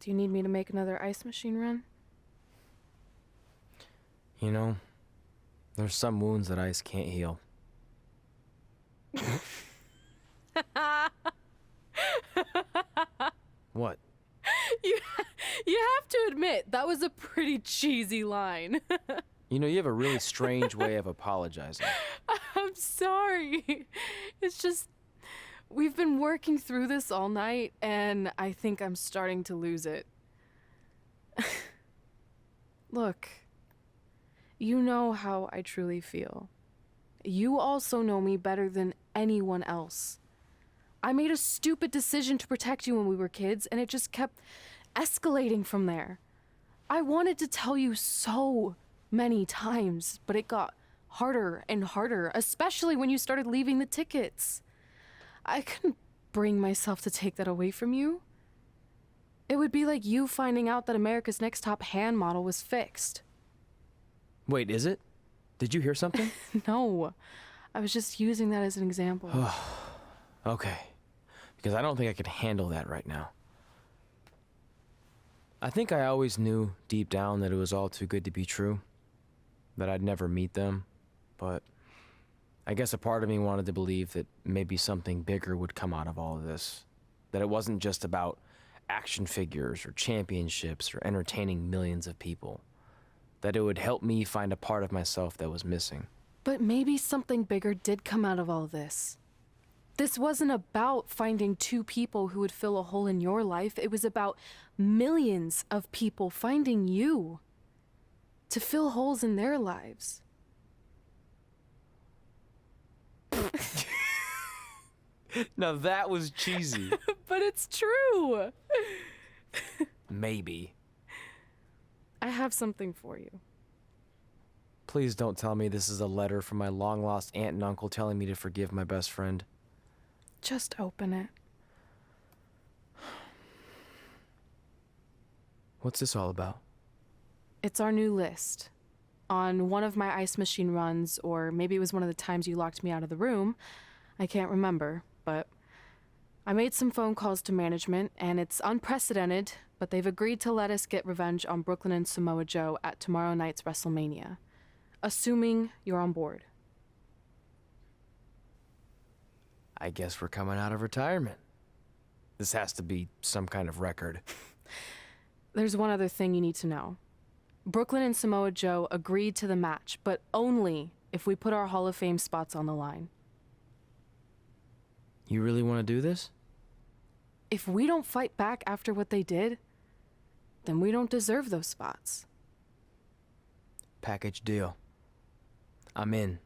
Do you need me to make another ice machine run? You know, there's some wounds that ice can't heal. What? You have to admit, that was a pretty cheesy line. You know, you have a really strange way of apologizing. I'm sorry. It's just, we've been working through this all night, and I think I'm starting to lose it. Look, you know how I truly feel. You also know me better than anyone else. I made a stupid decision to protect you when we were kids, and it just kept escalating from there. I wanted to tell you so many times, but it got harder and harder, especially when you started leaving the tickets. I couldn't bring myself to take that away from you. It would be like you finding out that America's Next Top hand model was fixed. Wait, is it? Did you hear something? No, I was just using that as an example. Okay, because I don't think I could handle that right now. I think I always knew deep down that it was all too good to be true, that I'd never meet them, but I guess a part of me wanted to believe that maybe something bigger would come out of all of this, that it wasn't just about action figures or championships or entertaining millions of people, that it would help me find a part of myself that was missing. But maybe something bigger did come out of all this. This wasn't about finding two people who would fill a hole in your life. It was about millions of people finding you to fill holes in their lives. Now that was cheesy. But it's true. Maybe. I have something for you. Please don't tell me this is a letter from my long-lost aunt and uncle telling me to forgive my best friend. Just open it. What's this all about? It's our new list. On one of my ice machine runs, or maybe it was one of the times you locked me out of the room. I can't remember, but I made some phone calls to management, and it's unprecedented, but they've agreed to let us get revenge on Brooklyn and Samoa Joe at tomorrow night's Wrestlemania, assuming you're on board. I guess we're coming out of retirement. This has to be some kind of record. There's one other thing you need to know. Brooklyn and Samoa Joe agreed to the match, but only if we put our Hall of Fame spots on the line. You really want to do this? If we don't fight back after what they did, then we don't deserve those spots. Package deal. I'm in.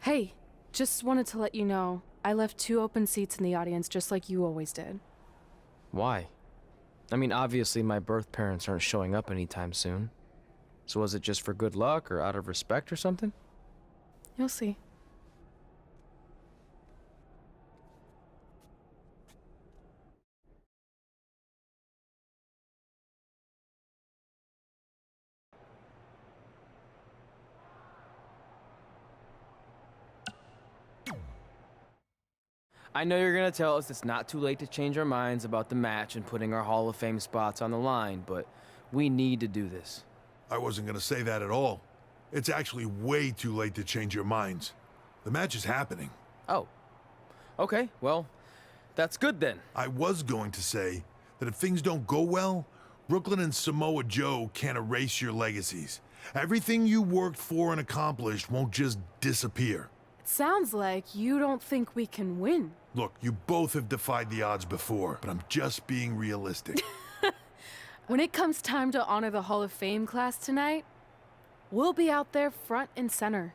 Hey, just wanted to let you know, I left 2 open seats in the audience just like you always did. Why? I mean, obviously my birth parents aren't showing up anytime soon. So was it just for good luck or out of respect or something? You'll see. I know you're gonna tell us it's not too late to change our minds about the match and putting our Hall of Fame spots on the line, but we need to do this. I wasn't gonna say that at all. It's actually way too late to change your minds. The match is happening. Oh. Okay, well, that's good then. I was going to say that if things don't go well, Brooklyn and Samoa Joe can't erase your legacies. Everything you worked for and accomplished won't just disappear. Sounds like you don't think we can win. Look, you both have defied the odds before, but I'm just being realistic. When it comes time to honor the Hall of Fame class tonight, we'll be out there front and center.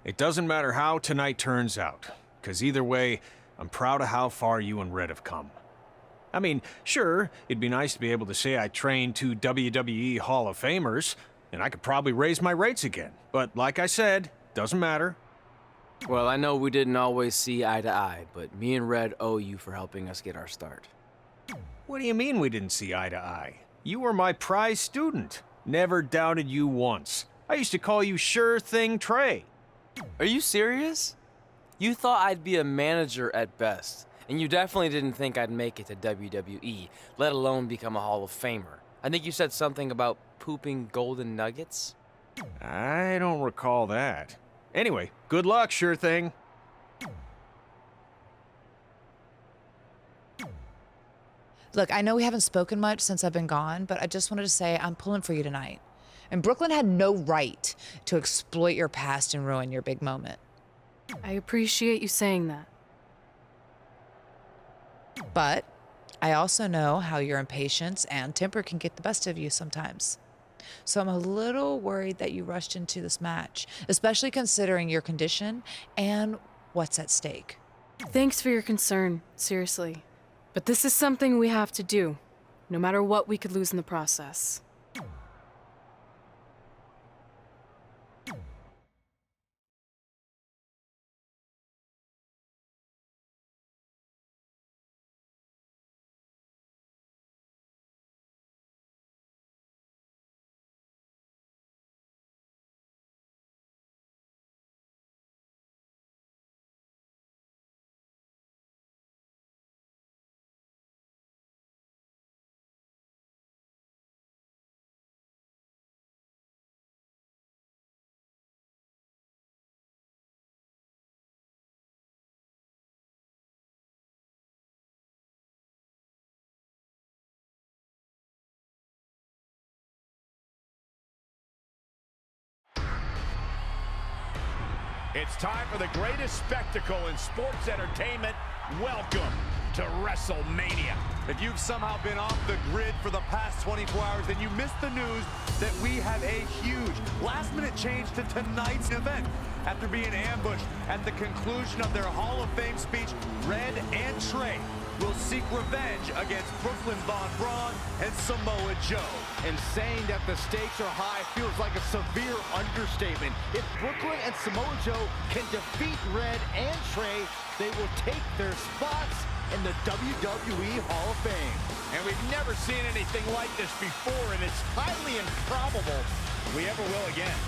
It doesn't matter how tonight turns out, because either way, I'm proud of how far you and Red have come. I mean, sure, it'd be nice to be able to say I trained two WWE Hall of Famers, and I could probably raise my rates again. But like I said, doesn't matter. Well, I know we didn't always see eye to eye, but me and Red owe you for helping us get our start. What do you mean we didn't see eye to eye? You were my prize student. Never doubted you once. I used to call you Sure Thing Trey. Are you serious? You thought I'd be a manager at best, and you definitely didn't think I'd make it to WWE, let alone become a Hall of Famer. I think you said something about pooping golden nuggets? I don't recall that. Anyway, good luck, Sure Thing. Look, I know we haven't spoken much since I've been gone, but I just wanted to say I'm pulling for you tonight. And Brooklyn had no right to exploit your past and ruin your big moment. I appreciate you saying that. But I also know how your impatience and temper can get the best of you sometimes. So I'm a little worried that you rushed into this match, especially considering your condition and what's at stake. Thanks for your concern, seriously. But this is something we have to do, no matter what we could lose in the process. It's time for the greatest spectacle in sports entertainment. Welcome to Wrestlemania. If you've somehow been off the grid for the past 24 hours, then you missed the news that we have a huge last-minute change to tonight's event. After being ambushed at the conclusion of their Hall of Fame speech, Red and Trey will seek revenge against Brooklyn Von Braun and Samoa Joe. And saying that the stakes are high feels like a severe understatement. If Brooklyn and Samoa Joe can defeat Red and Trey, they will take their spots in the WWE Hall of Fame. And we've never seen anything like this before, and it's highly improbable we ever will again.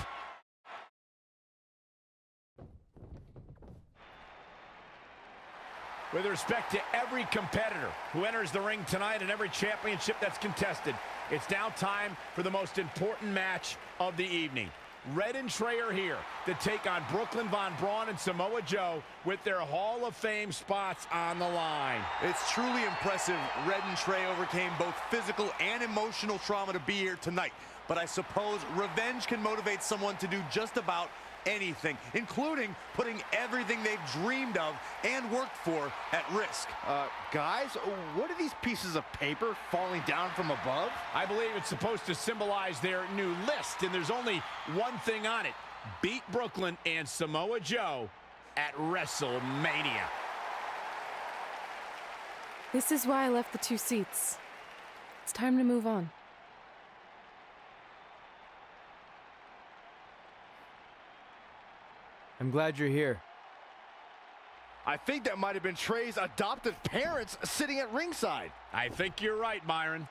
With respect to every competitor who enters the ring tonight and every championship that's contested, it's now time for the most important match of the evening. Red and Trey are here to take on Brooklyn Von Braun and Samoa Joe with their Hall of Fame spots on the line. It's truly impressive Red and Trey overcame both physical and emotional trauma to be here tonight. But I suppose revenge can motivate someone to do just about anything, including putting everything they've dreamed of and worked for at risk. Guys, what are these pieces of paper falling down from above? I believe it's supposed to symbolize their new list, and there's only one thing on it. Beat Brooklyn and Samoa Joe at WrestleMania. This is why I left the 2 seats. It's time to move on. I'm glad you're here. I think that might have been Trey's adoptive parents sitting at ringside. I think you're right, Myron.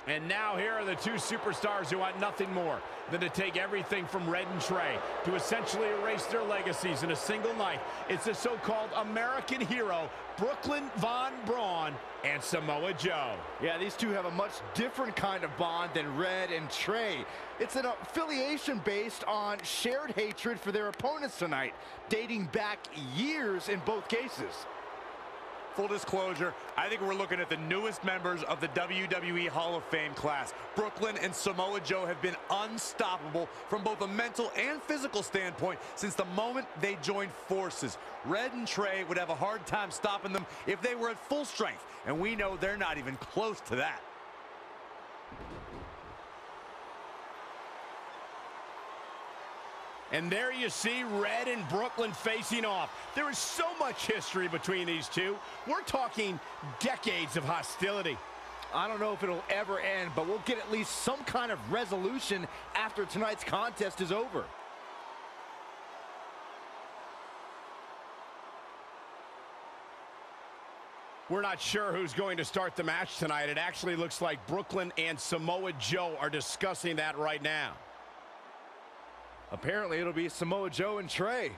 And now here are the two superstars who want nothing more than to take everything from Red and Trey to essentially erase their legacies in a single night. It's the so-called American hero, Brooklyn Von Braun and Samoa Joe. Yeah, these two have a much different kind of bond than Red and Trey. It's an affiliation based on shared hatred for their opponents tonight, dating back years in both cases. Full disclosure, I think we're looking at the newest members of the WWE Hall of Fame class. Brooklyn and Samoa Joe have been unstoppable from both a mental and physical standpoint since the moment they joined forces. Red and Trey would have a hard time stopping them if they were at full strength, and we know they're not even close to that. And there you see Red and Brooklyn facing off. There is so much history between these two. We're talking decades of hostility. I don't know if it'll ever end, but we'll get at least some kind of resolution after tonight's contest is over. We're not sure who's going to start the match tonight. It actually looks like Brooklyn and Samoa Joe are discussing that right now. Apparently, it'll be Samoa Joe and Trey.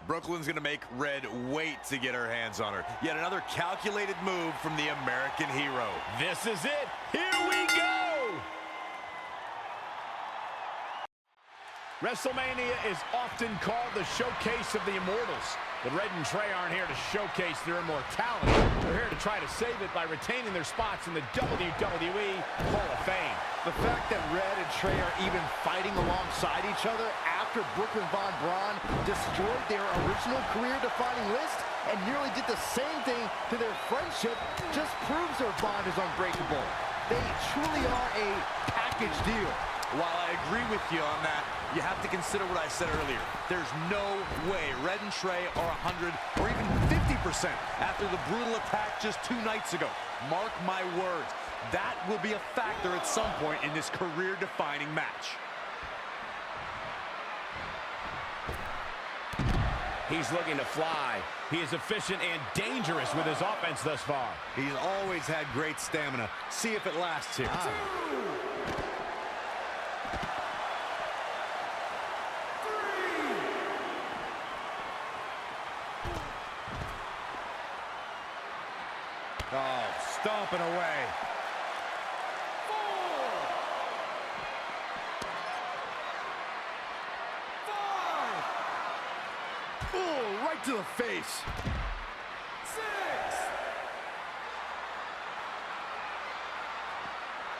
Brooklyn's gonna make Red wait to get her hands on her. Yet another calculated move from the American hero. This is it. Here we go. WrestleMania is often called the showcase of the immortals. But Red and Trey aren't here to showcase their immortality. They're here to try to save it by retaining their spots in the WWE Hall of Fame. The fact that Red and Trey are even fighting alongside each other after Brooklyn Von Braun destroyed their original career-defining list and nearly did the same thing to their friendship just proves their bond is unbreakable. They truly are a package deal. While I agree with you on that, you have to consider what I said earlier. There's no way Red and Trey are 100 or even 50% after the brutal attack just 2 nights ago. Mark my words, that will be a factor at some point in this career-defining match. He's looking to fly. He is efficient and dangerous with his offense thus far. He's always had great stamina. See if it lasts here. Oh, stomping away. 4, 5. Oh, right to the face. 6,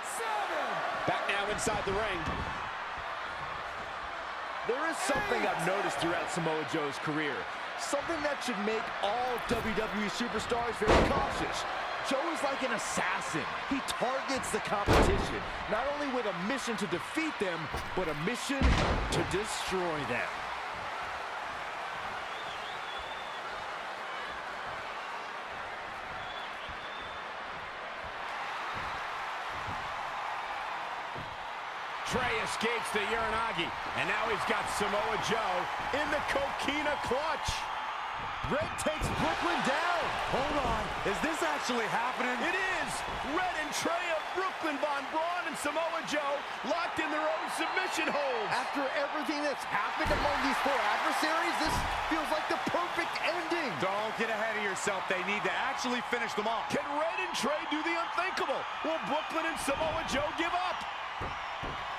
7. Back now inside the ring. There is something I've noticed throughout Samoa Joe's career. Something that should make all WWE superstars very cautious. Joe is like an assassin. He targets the competition, not only with a mission to defeat them, but a mission to destroy them. Trey escapes the Uranagi, and now he's got Samoa Joe in the Coquina clutch. Red takes Brooklyn down. Hold on, is this actually happening? It is! Red and Trey of Brooklyn Von Braun and Samoa Joe locked in their own submission holds. After everything that's happened among these 4 adversaries, this feels like the perfect ending. Don't get ahead of yourself. They need to actually finish them off. Can Red and Trey do the unthinkable? Will Brooklyn and Samoa Joe give up?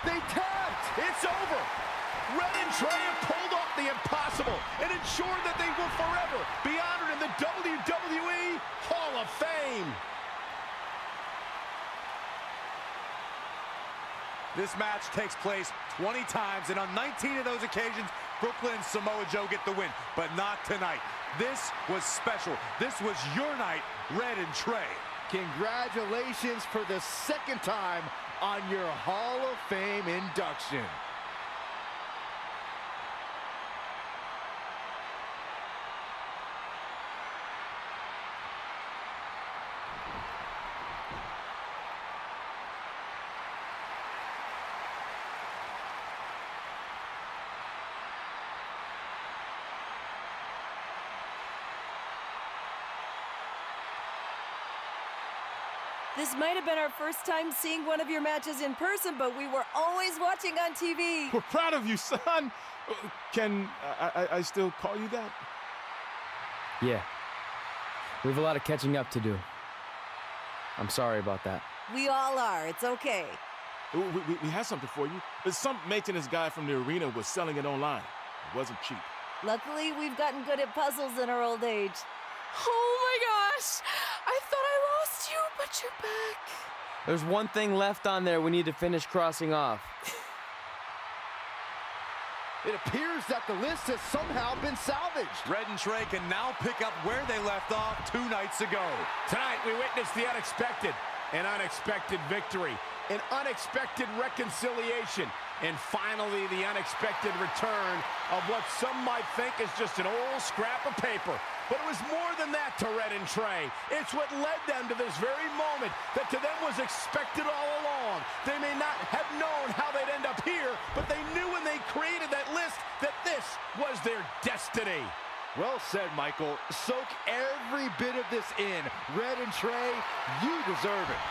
They tapped. It's over. Red and Trey have pulled off the impossible and ensured that they will forever be honored in the WWE Hall of Fame. This match takes place 20 times, and on 19 of those occasions, Brooklyn and Samoa Joe get the win, but not tonight. This was special. This was your night, Red and Trey. Congratulations for the 2nd time on your Hall of Fame induction. This might have been our first time seeing one of your matches in person, but we were always watching on TV. We're proud of you, son. Can I still call you that? Yeah. We have a lot of catching up to do. I'm sorry about that. We all are. It's okay. We have something for you. Some maintenance guy from the arena was selling it online. It wasn't cheap. Luckily, we've gotten good at puzzles in our old age. Oh my gosh! I thought I lost you, but you're back. There's one thing left on there we need to finish crossing off. It appears that the list has somehow been salvaged. Red and Trey can now pick up where they left off 2 nights ago. Tonight, we witnessed the unexpected, an unexpected victory, an unexpected reconciliation, and finally the unexpected return of what some might think is just an old scrap of paper. But it was more than that to Red and Trey. It's what led them to this very moment that to them was expected all along. They may not have known how they'd end up here, but they knew when they created that list that this was their destiny. Well said, Michael. Soak every bit of this in. Red and Trey, you deserve it.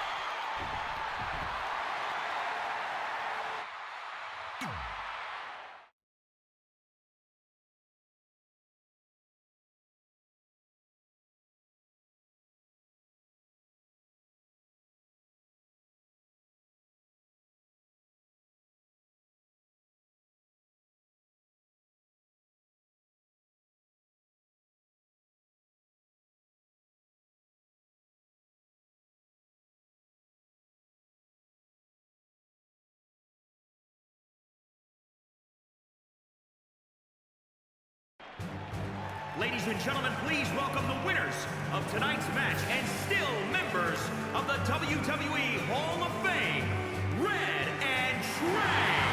Ladies and gentlemen, please welcome the winners of tonight's match and still members of the WWE Hall of Fame, Red and Trey.